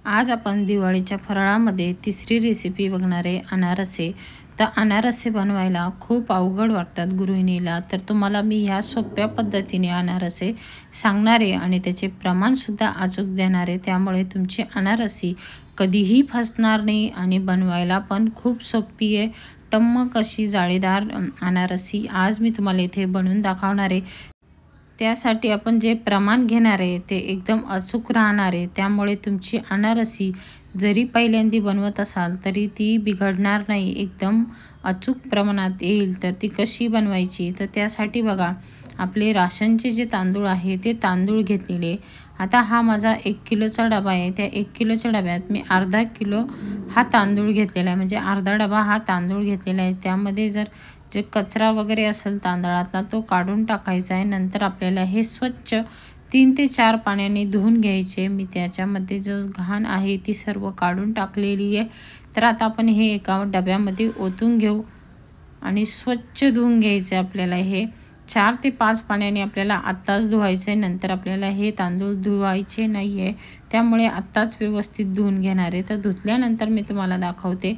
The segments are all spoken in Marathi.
आज आपण दिवाळीच्या फराळामध्ये तिसरी रेसिपी बघणार आहे, अनारसे. तर अनारसे बनवायला खूप अवघड वाटतात गृहिणीला, तर तुम्हाला मी ह्या सोप्या पद्धतीने अनारसे सांगणार आहे आणि त्याचे प्रमाणसुद्धा अचूक देणार आहे. त्यामुळे तुमची अनारसी कधीही फसणार नाही आणि बनवायला पण खूप सोपी आहे. टम्मक अशी जाळीदार अनारसी आज मी तुम्हाला इथे बनवून दाखवणार आहे. त्यासाठी आपण जे प्रमाण घेणार आहे ते एकदम अचूक राहणार आहे. त्यामुळे तुमची अनारसी जरी पहिल्यांदा बनवत असाल तरी ती बिघडणार नाही, एकदम अचूक प्रमाणात येईल. तर ती कशी बनवायची, तर त्यासाठी बघा, आपले राशनचे जे तांदूळ आहे ते तांदूळ घेतलेले. आता हा माझा 1 किलोचा डबा आहे. त्या 1 किलोच्या डब्यात मी अर्धा किलो हा तांदूळ घेतलेला आहे, म्हणजे अर्धा डबा हा तांदूळ घेतलेला आहे. त्यामध्ये जर जे कचरा वगैरे असेल तांदळातला तो काढून टाकायचा आहे. नंतर आपल्याला हे स्वच्छ 3 ते 4 पाण्याने धुवून घ्यायचे. मी त्याच्यामध्ये जो घाण आहे ती सर्व काढून टाकलेली आहे. तर आता आपण हे एका डब्यामध्ये ओतून घेऊ आणि स्वच्छ धुवून घ्यायचे. आपल्याला हे 4 ते 5 पाण्याने आपल्याला आत्ताच धुवायचं आहे. नंतर आपल्याला हे तांदूळ धुवायचे नाही आहे, त्यामुळे आत्ताच व्यवस्थित धुवून घेणार आहे. तर धुतल्यानंतर मी तुम्हाला दाखवते.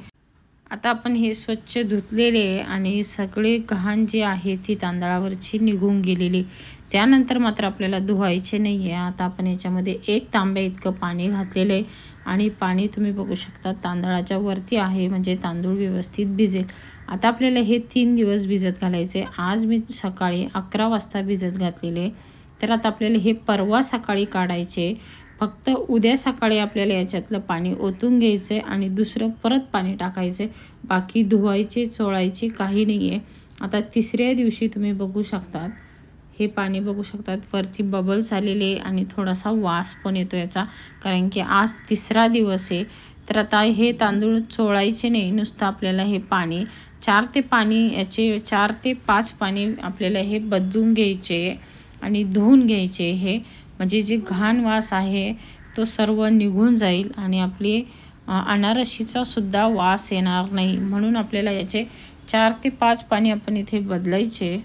आता आपण हे स्वच्छ धुतलेले आणि सगळे घाण जे आहे ती तांदळावरची निघून गेलेली. त्यानंतर मात्र आपल्याला धुवायचे नाही आहे. आता आपण याच्यामध्ये 1 तांब्या इतकं पाणी घातलेलं आहे आणि पाणी तुम्ही बघू शकता तांदळाच्या वरती आहे, म्हणजे तांदूळ व्यवस्थित भिजेल. आता आपल्याला हे 3 दिवस भिजत घालायचे. आज मी सकाळी 11 वाजता भिजत घातलेले. तर आता आपल्याला हे परवा सकाळी काढायचे. फक्त उद्या सकाळी आपल्याला याच्यातलं पाणी ओतून घ्यायचं आणि दुसरं परत पाणी टाकायचं. बाकी धुवायचे चोळायचे काही नाही आहे. आता तिसऱ्या दिवशी तुम्ही बघू शकतात, हे पाणी बघू शकतात वरती बबल्स आलेले आणि थोडासा वास पण येतो याचा, कारण की आज तिसरा दिवस आहे. तर आता हे तांदूळ चोळायचे नाही, नुसतं आपल्याला हे पाणी 4 ते 5 पाणी आपल्याला हे बदलून घ्यायचे आणि धुवून घ्यायचे. हे म्हणजे जे घाण वास आहे तो सर्व निघून जाईल आणि आपली अनारशीचा सुद्धा वास येणार नाही. म्हणून आपल्याला याचे 4 ते 5 पाणी आपण इथे बदलायचे.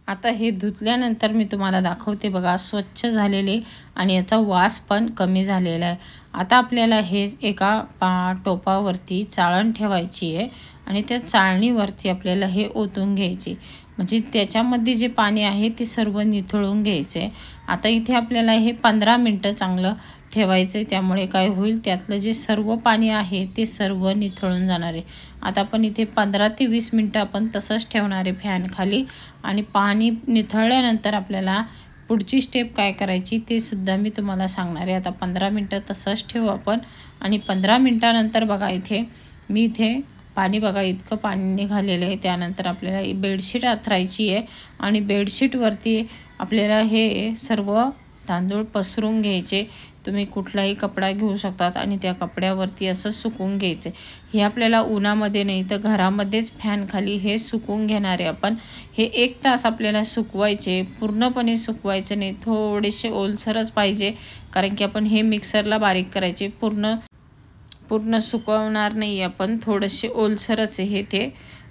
आता हे धुतल्यानंतर मी तुम्हाला दाखवते. बघा, स्वच्छ झालेले आणि याचा वास पण कमी झालेला आहे. आता आपल्याला हे एका टोपावरती चाळण ठेवायची आहे आणि त्या चाळणीवरती आपल्याला हे ओतून घ्यायचे, म्हणजे त्याच्यामध्ये जे पाणी आहे ते सर्व निथळून घ्यायचं आहे. आता इथे आपल्याला हे 15 मिनटं चांगलं ठेवायचं आहे. त्यामुळे काय होईल, त्यातलं जे सर्व पाणी आहे ते सर्व निथळून जाणार आहे. आता आपण इथे 15 ते 20 मिनटं आपण तसंच ठेवणार आहे फॅनखाली. आणि पाणी निथळल्यानंतर आपल्याला पुढची स्टेप काय करायची ते सुद्धा मी तुम्हाला सांगणार आहे. आता 15 मिनटं तसंच ठेवू आपण आणि 15 मिनटानंतर बघा, इथे पाणी बघा इतकं पाणी निघालेलं आहे. त्यानंतर आपल्याला बेडशीट अंथरायची आहे आणि बेडशीटवरती आपल्याला हे सर्व तांदूळ पसरून घ्यायचे. तुम्ही कुठलाही कपडा घेऊ शकतात आणि त्या कपड्यावरती असं सुकवून घ्यायचे. हे आपल्याला उन्हामध्ये नाही तर घरामध्येच फॅनखाली हे सुकवून घेणार आहे आपण. हे 1 तास आपल्याला सुकवायचे, पूर्णपणे सुकवायचे नाही, थोडेसे ओलसरच पाहिजे, कारण की आपण हे मिक्सरला बारीक करायचे. पूर्ण सुकवणार नाही आपण, थोडेसे ओलसरच आहे ते.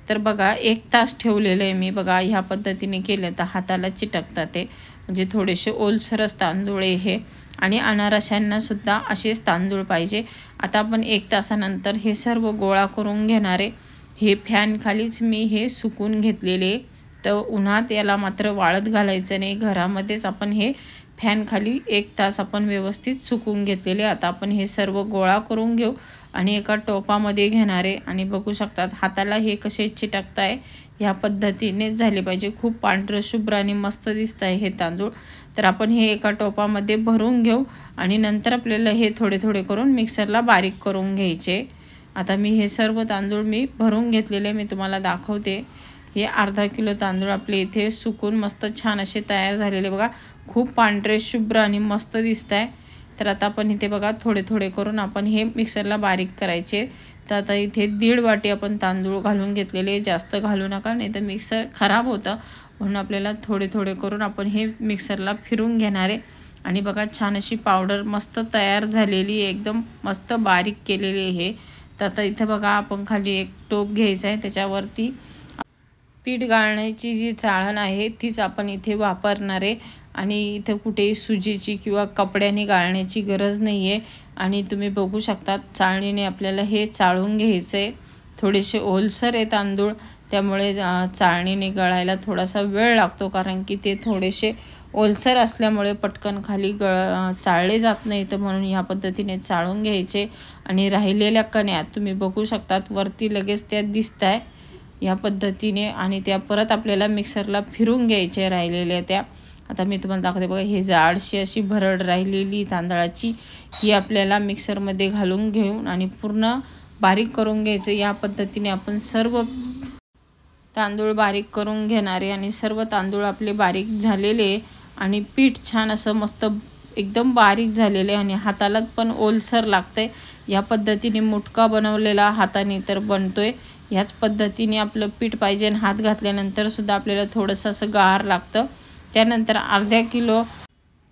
तर बघा 1 तास ठेवलेलं आहे मी. बघा, ह्या पद्धतीने केलं तर हाताला चिटकतात ते, म्हणजे थोडेसे ओलसरच तांदूळ आहे हे. आणि अनारशांना सुद्धा असेच तांदूळ पाहिजे. आता आपण 1 तासानंतर हे सर्व गोळा करून घेणार आहे. हे फॅनखालीच मी हे सुकून घेतलेले, तर उन्हात याला मात्र वाळत घालायचं नाही. घरामध्येच आपण हे फॅनखाली 1 तास आपण व्यवस्थित सुकून घेतलेले. आता आपण हे सर्व गोळा करून घेऊ आणि एका टोपामध्ये घेणार आहे. आणि बघू शकतात हाताला हे कसे चिटकत आहे, ह्या पद्धतीने झाले पाहिजे. खूप पांढरं शुभ्र आणि मस्त दिसत आहे हे तांदूळ. तर आपण हे एका टोपामध्ये भरून घेऊ आणि नंतर आपल्याला हे थोडे थोडे करून मिक्सरला बारीक करून घ्यायचे. आता मी हे सर्व तांदूळ मी भरून घेतलेले मी तुम्हाला दाखवते. हे अर्धा किलो तांदूळ आपले इथे सुकून मस्त छान असे तयार झालेले. बघा, खूप पांढरे शुभ्र आणि मस्त दिसत आहे. तर आता आपण इथे बघा थोडे थोडे करून आपण हे मिक्सरला बारीक करायचे. तर आता इथे 1.5 वाटी आपण तांदूळ घालून घेतलेले. जास्त घालू नका, नाही तर मिक्सर खराब होतं. म्हणून आपल्याला थोडे थोडे करून आपण हे मिक्सरला फिरून घेणार आहे. आणि बघा, छान अशी पावडर मस्त तयार झालेली, एकदम मस्त बारीक केलेली आहे. तर आता इथे बघा, आपण खाली एक टोप घ्यायचा आहे, त्याच्यावरती पीठ गाळण्याची जी चाळण आहे तीच आपण इथे वापरणार आहे. आणि इथं कुठेही सुजीची किंवा कपड्याने गाळण्याची गरज नाही आहे. आणि तुम्ही बघू शकता चाळणीने आपल्याला हे चाळून घ्यायचं आहे. थोडेसे ओलसर आहे तांदूळ, त्यामुळे चाळणीने गळायला थोडासा वेळ लागतो, कारण की ते थोडेसे ओलसर असल्यामुळे पटकन खाली चाळले जात नाही. तर म्हणून ह्या पद्धतीने चाळून घ्यायचे. आणि राहिलेल्या कण्या तुम्ही बघू शकतात वरती लगेच त्या दिसत आहे या पद्धतीने, आणि त्या परत आपल्याला मिक्सरला फिरून घ्यायच्या राहिलेल्या त्या. आता मी तुम्हाला दाखवते बघा, हे जाडशी अशी भरड राहिलेली तांदळाची ही आपल्याला मिक्सरमध्ये घालून घेऊन आणि पूर्ण बारीक करून घ्यायचं. या पद्धतीने आपण सर्व तांदूळ बारीक करून घेणारे आणि सर्व तांदूळ आपले बारीक झालेले आणि पीठ छान असं मस्त एकदम बारीक झालेले आणि हाताला पण ओलसर लागतंय. या पद्धतीने मुटका बनवलेला हाताने तर बनतोय. ह्याच पद्धतीने आपलं पीठ पाहिजे. आणि हात घातल्यानंतर सुद्धा आपल्याला थोडंसं असं गार लागतं. त्यानंतर अर्धा किलो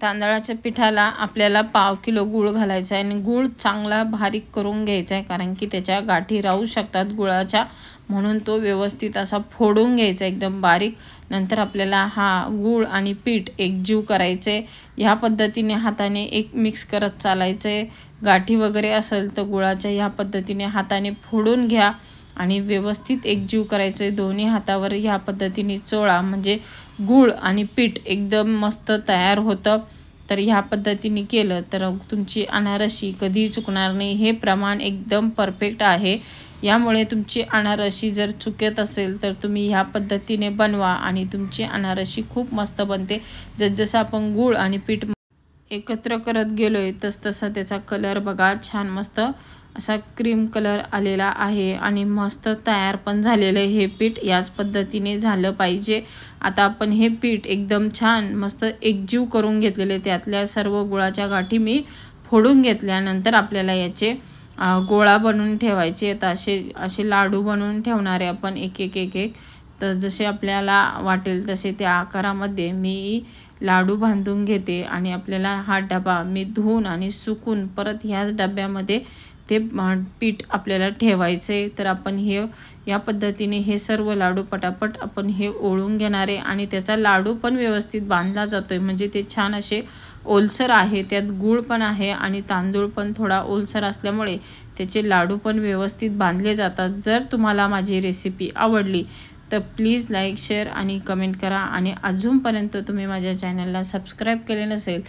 तांदळाच्या पिठाला आपल्याला पाव किलो गूळ घालायचा आहे. आणि गूळ चांगला बारीक करून घ्यायचा आहे, कारण की त्याच्या गाठी राहू शकतात गुळाच्या, म्हणून तो व्यवस्थित असा फोडून घ्यायचा एकदम बारीक. नंतर आपल्याला हा गूळ आणि पीठ एकजीव करायचे. ह्या पद्धतीने हाताने एक मिक्स करत चालायचं आहे. गाठी वगैरे असेल तर गुळाच्या ह्या पद्धतीने हाताने फोडून घ्या आणि व्यवस्थित एकजीव करायचं आहे. दोन्ही हातावर ह्या पद्धतीने चोळा, म्हणजे गूळ आणि पीठ एकदम मस्त तयार होतं. तर ह्या पद्धतीने केलं तर तुमची अनारशी कधीही चुकणार नाही. हे प्रमाण एकदम परफेक्ट आहे. यामुळे तुमची अनारशी जर चुकत असेल तर तुम्ही ह्या पद्धतीने बनवा आणि तुमची अनारशी खूप मस्त बनते. जसजसं आपण गूळ आणि पीठ एकत्र करत गेलोय तसतसा त्याचा कलर बघा छान मस्त असा क्रीम कलर आलेला आहे आणि मस्त तयार पण झालेलं आहे हे पीठ. याच पद्धतीने झालं पाहिजे. आता आपण हे पीठ एकदम छान मस्त एकजीव करून घेतलेले, त्यातल्या सर्व गुळाच्या गाठी मी फोडून घेतल्यानंतर आपल्याला याचे गोळा बनवून ठेवायचे. आता असे लाडू बनवून ठेवणारे आपण एक एक एक एक. तर जसे आपल्याला वाटेल तसे त्या आकारामध्ये मी लाडू बांधून घेते. आणि आपल्याला हा डबा मी धुवून आणि सुकून परत ह्याच डब्यामध्ये ते पीठ आपल्याला ठेवायचे. तर आपण या पद्धतीने हे सर्व लाडू पटापट आपण हे ओळून घेणारे आणि त्याचा लाडू पण व्यवस्थित बांधला जातोय, म्हणजे ते छान असे ओलसर आहे. त्यात गूळ पण आहे आणि तांदूळ पण थोडा ओलसर असल्यामुळे त्याचे लाडू पण व्यवस्थित बांधले जातात. जर तुम्हाला माझी रेसिपी आवडली तर प्लीज लाईक, शेअर आणि कमेंट करा. आणि अजूनपर्यंत तुम्ही माझ्या चॅनलला सबस्क्राईब केले नसेल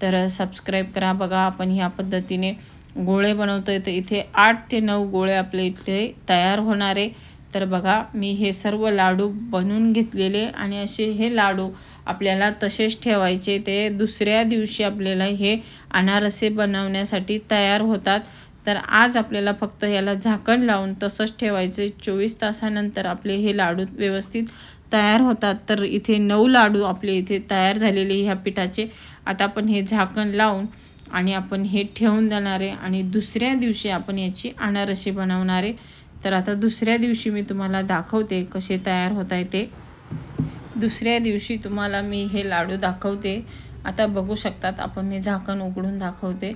तर सबस्क्राईब करा. बघा आपण ह्या पद्धतीने गोळे बनवतोय. तर इथे 8 ते 9 गोळे आपले इथे तयार होणारे. तर बघा मी हे सर्व लाडू बनवून घेतलेले आणि असे हे लाडू आपल्याला तसेच ठेवायचे. ते दुसऱ्या दिवशी आपल्याला हे अनारसे बनवण्यासाठी तयार होतात. तर आज आपल्याला फक्त याला झाकण लावून तसंच ठेवायचे. 24 तासानंतर आपले हे लाडू व्यवस्थित तयार होतात. तर इथे 9 लाडू आपले इथे तयार झालेले ह्या पिठाचे. आता आपण हे झाकण लावून आणि आपण हे ठेवून देणारे आणि दुसऱ्या दिवशी आपण याची अनारसे बनवणारे. तर आता दुसऱ्या दिवशी मी तुम्हाला दाखवते कसे तयार होत आहे ते. दुसऱ्या दिवशी तुम्हाला मी हे लाडू दाखवते. आता बघू शकतात आपण मी झाकण उघडून दाखवते.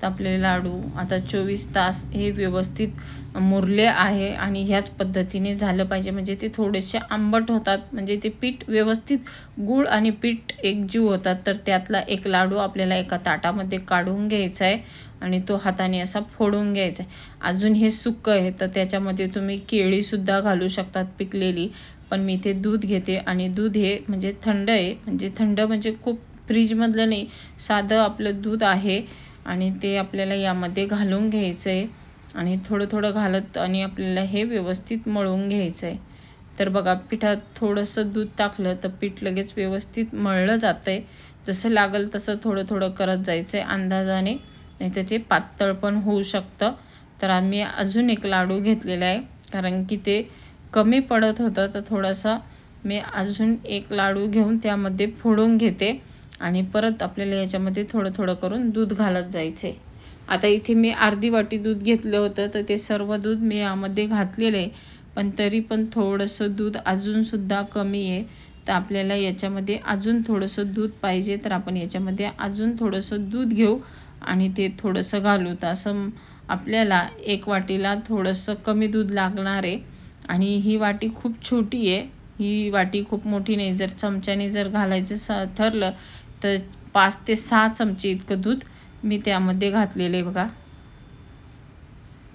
तर आपले लाडू आता 24 तास हे व्यवस्थित मुरले आहे आणि ह्याच पद्धतीने झालं पाहिजे, म्हणजे ते थोडेसे आंबट होतात, म्हणजे ते पीठ व्यवस्थित गूळ आणि पीठ एकजीव होतात. तर त्यातला एक लाडू आपल्याला एका ताटामध्ये काढून घ्यायचा आहे आणि तो हाताने असा फोडून घ्यायचा आहे. अजून हे सुक्कं आहे तर त्याच्यामध्ये तुम्ही केळीसुद्धा घालू शकतात पिकलेली, पण मी इथे दूध घेते आणि दूध हे म्हणजे थंड आहे, म्हणजे थंड म्हणजे खूप फ्रीजमधलं नाही, साधं आपलं दूध आहे. आणि ते आपल्याला यामध्ये घालून घ्यायचं आहे आणि थोडं थोडं घालत आणि आपल्याला हे व्यवस्थित मळून घ्यायचं आहे. तर बघा पिठात थोडंसं दूध टाकलं तर पीठ लगेच व्यवस्थित मळलं जातं आहे. जसं लागल तसं थोडं थोडं करत जायचं आहे अंदाजाने, नाही तर ते पातळ पण होऊ शकतं. तर आम्ही अजून एक लाडू घेतलेला आहे, कारण की ते कमी पडत होतं. तर थोडासा मी अजून एक लाडू घेऊन त्यामध्ये फोडून घेते आणि परत आपल्याला याच्यामध्ये थोडं थोडं करून दूध घालत जायचे. आता इथे मी अर्धी वाटी दूध घेतलं होतं, तर ते सर्व दूध मी यामध्ये घातलेलं आहे, पण तरी पण थोडंसं दूध अजूनसुद्धा कमी आहे. तर आपल्याला याच्यामध्ये अजून थोडंसं दूध पाहिजे, तर आपण याच्यामध्ये अजून थोडंसं दूध घेऊ आणि ते थोडंसं घालू. तर असं आपल्याला एक वाटीला थोडंसं कमी दूध लागणार आहे. आणि ही वाटी खूप छोटी आहे, ही वाटी खूप मोठी नाही. जर चमच्याने जर घालायचं ठरलं तर 5 ते 6 चमचे इतकं दूध मी त्यामध्ये घातलेलं आहे बघा.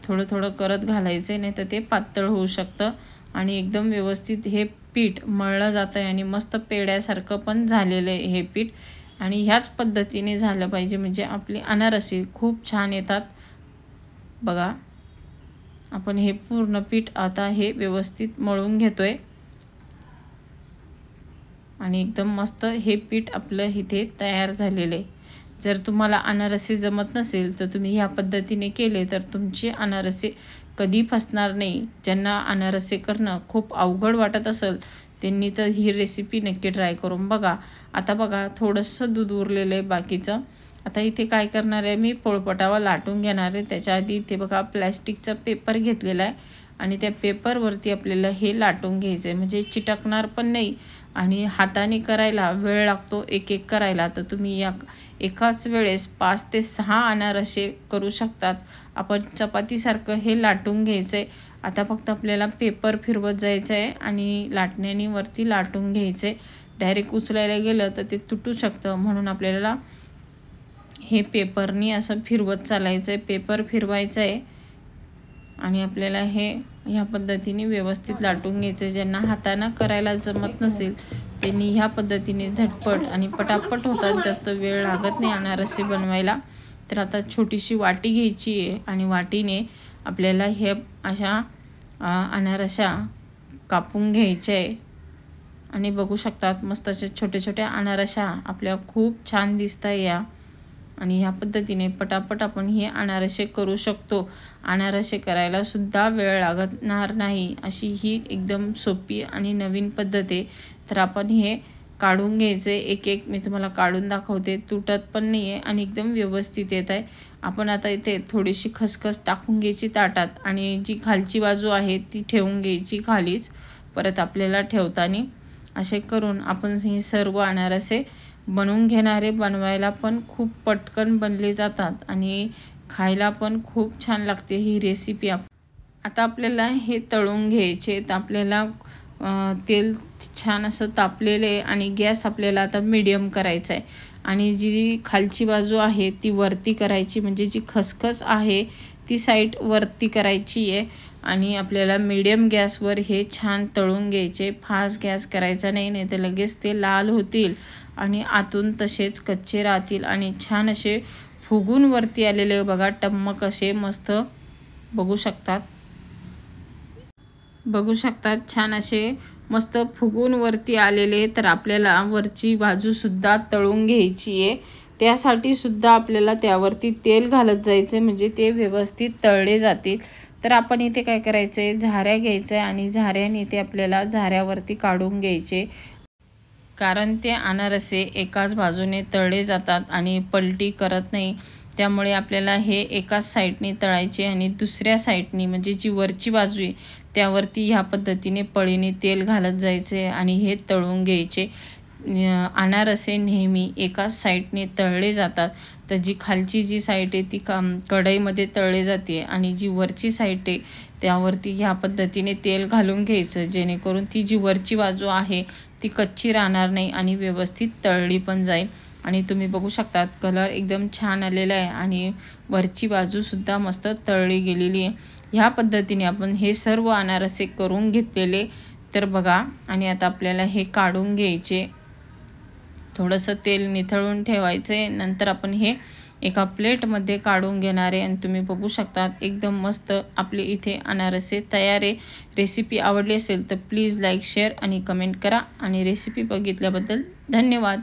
थोडं थोडं करत घालायचं आहे, नाही तर ते पातळ होऊ शकतं. आणि एकदम व्यवस्थित हे पीठ मळलं जातं आहे आणि मस्त पेड्यासारखं पण झालेलं आहे हे पीठ. आणि ह्याच पद्धतीने झालं पाहिजे, म्हणजे आपली अनारसे खूप छान येतात बघा. आपण हे पूर्ण पीठ आता हे व्यवस्थित मळून घेतोय आणि एकदम मस्त हे पीठ आपलं इथे तयार झालेलं आहे. जर तुम्हाला अनारसे जमत नसेल तर तुम्ही ह्या पद्धतीने केले तर तुमचे अनारसे कधी फसणार नाही. ज्यांना अनारसे करणं खूप अवघड वाटत असेल त्यांनी तर ही रेसिपी नक्की ट्राय करून बघा. आता बघा थोडंसं दूध उरलेलं आहे बाकीचं. आता इथे काय करणार आहे, मी पोळपाटावर लाटून घेणार आहे. त्याच्या आधी इथे बघा प्लॅस्टिकचा पेपर घेतलेला आहे आणि त्या पेपरवरती आपल्याला हे लाटून घ्यायचं आहे, म्हणजे चिटकणार पण नाही. आणि हाताने करायला वेळ लागतो एक एक करायला, तर तुम्ही एकाच वेळेस 5 ते 6 अनारसे करू शकतात. आपण चपातीसारखं हे लाटून घ्यायचं आहे. आता फक्त आपल्याला पेपर फिरवत जायचं आहे आणि लाटण्याने वरती लाटून घ्यायचं आहे. डायरेक्ट उचलायला गेलं तर ते तुटू शकतं, म्हणून आपल्याला हे पेपरनी असं फिरवत चालायचं आहे. पेपर फिरवायचं आहे आणि आपल्याला हे ह्या पद्धतीने व्यवस्थित लाटून घ्यायचं. ज्यांना हाताने करायला जमत नसेल त्यांनी ह्या पद्धतीने झटपट आणि पटापट होतात, जास्त वेळ लागत नाही अनारसे बनवायला. तर आता छोटीशी वाटी घ्यायची आहे आणि वाटीने आपल्याला हे अशा अनारसा कापून घ्यायच्या आहे. आणि बघू शकतात मस्त अशा छोट्या छोट्या अनारसा आपल्या खूप छान दिसत आहे या. आणि ह्या पद्धतीने पटापट आपण हे अनारसे करू शकतो. अनारसे करायला सुद्धा वेळ लागणार नाही, अशी ही एकदम सोपी आणि नवीन पद्धत आहे. तर आपण हे काढून घ्यायचे एक एक, मी तुम्हाला काढून दाखवते. तुटत पण नाही आहे आणि एकदम व्यवस्थित येत आहे. आपण आता इथे थोडीशी खसखस टाकून घ्यायची ताटात आणि जी खालची बाजू आहे ती ठेवून घ्यायची खालीच परत आपल्याला ठेवताना. असे करून आपण हे सर्व अनारसे बनवून घेणारे. बनवायला पण खूप पटकन बनले जातात आणि खायला पण खूप छान लागते ही रेसिपी. आता आपल्याला हे तळून घ्यायचे. तर आपल्याला तेल छान असं तापलेले आहे आणि गॅस आपल्याला आता मीडियम करायचा आहे. आणि जी खालची बाजू आहे ती वरती करायची, म्हणजे जी खसखस आहे ती साईड वरती करायची आहे. आणि आपल्याला मीडियम गॅसवर हे छान तळून घ्यायचे. फास्ट गॅस करायचा नाही, नाही तर लगेच ते लाल होतील आणि आतून तसेच कच्चे राहतील. आणि छान असे फुगून वरती आलेले बघा, टम्मक असे मस्त बघू शकतात छान असे मस्त फुगून वरती आलेले. तर आपल्याला वरची बाजूसुद्धा तळून घ्यायची आहे. त्यासाठी सुद्धा आपल्याला त्यावरती तेल घालत जायचं, म्हणजे ते व्यवस्थित तळले जातील. तर आपण इथे काय करायचं आहे, झाऱ्या घ्यायचं आहे आणि झाऱ्याने ते आपल्याला झाऱ्यावरती काढून घ्यायचे. कारण ते अनारसे एकाच बाजूने तळले जातात आणि पलटी करत नाही. त्यामुळे आपल्याला हे एकाच साईडने तळायचे आणि दुसऱ्या साईडने, म्हणजे जी वरची बाजू आहे त्यावरती ह्या पद्धतीने पळीने तेल घालत जायचे आणि हे तळून घ्यायचे. अनारसे नेहमी एकाच साईडने तळले जातात. तर जी खालची जी साईड आहे ती कढईमध्ये तळले जाते आणि जी वरची साईड आहे त्यावरती ह्या पद्धतीने तेल घालून घ्यायचं, जेणेकरून ती जी वरची बाजू आहे ती कच्ची राहणार नाही आणि व्यवस्थित तळली पण जाईल. आणि तुम्ही बघू शकतात कलर एकदम छान आलेला आहे आणि वरची बाजूसुद्धा मस्त तळली गेलेली आहे. ह्या पद्धतीने आपण हे सर्व अनारसे करून घेतलेले. तर बघा, आणि आता आपल्याला हे काढून घ्यायचे. थोडंसं तेल निथळून ठेवायचे, नंतर आपण हे एका प्लेटमध्ये काढून घेणार आहे. आणि तुम्ही बघू शकतात एकदम मस्त आपले इथे अनारसे तयार आहे. रेसिपी आवडली असेल तर प्लीज लाईक, शेअर आणि कमेंट करा. आणि रेसिपी बघितल्याबद्दल धन्यवाद.